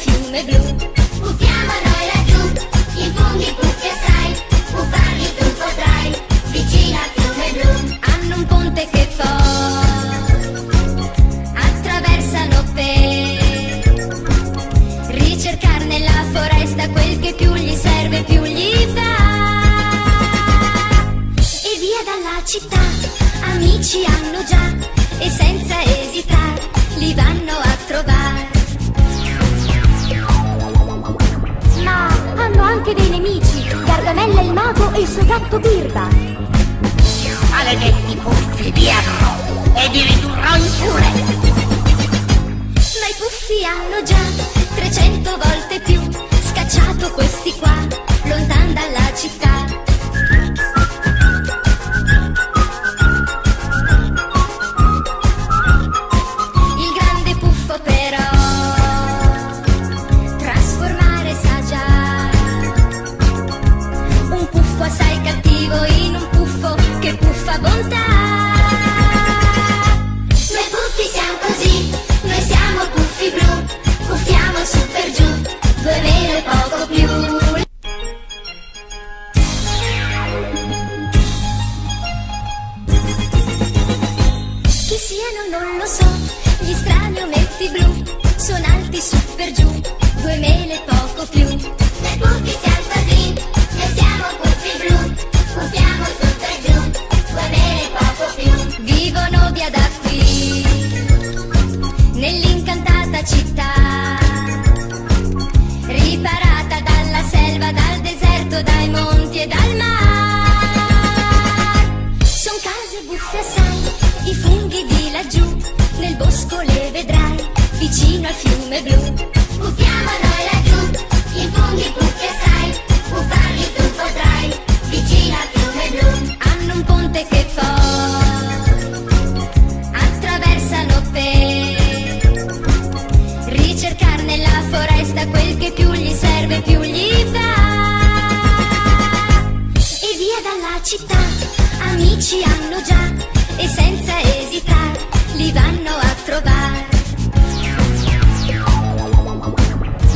fiume blu. Buttiamo noi laggiù, i funghi puffi assai, buffarli tu potrai, vicino al fiume blu. Hanno un ponte che poi attraversano per ricercare nella foresta quel che più gli serve, più gli va. E via dalla città, amici hanno già, e senza esitare li vanno a trovare. Ma hanno anche dei nemici, Gargamella il mago e il suo gatto Birba. Maledetti puffi, vi avrò e vi ridurrò in pure. Ma i puffi hanno già 300 volte più scacciato questi qua, lontan dalla città. Il grande puffo però trasformare sa già, un puffo assai cattivo in un puffo che puffa bontà. Noi puffi siamo così, noi siamo puffi blu, puffiamo su per giù, 2 mele e poco più. Chi siano non lo so, gli strani ometti blu, sono alti su per giù, 2 mele e poco più. Noi puffi siamo così, noi siamo puffi blu, puffiamo su per giù, 2 mele e poco più. Vivono via da qui, nell'incantata città, riparata dalla selva, dal deserto, dai monti e dal mar. Son case buffe assai, i funghi di laggiù, nel bosco le vedrai, vicino al fiume blu. Buttiamo noi laggiù, i funghi puffi assai, buffarli tu potrai, vicino al fiume blu. Hanno un ponte che poi attraversano per ricercare nella foresta quel che più gli serve, più gli va. E via dalla città, amici hanno già, e senza esitare li vanno a trovare.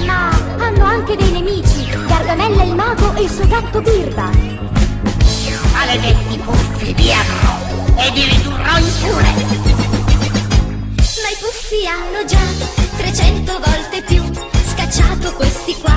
Ma hanno anche dei nemici, Gargamella il mago e il suo gatto Birba. Maledetti puffi, vi avrò e vi ridurrò in pure. Ma i puffi hanno già 300 volte più scacciato questi qua,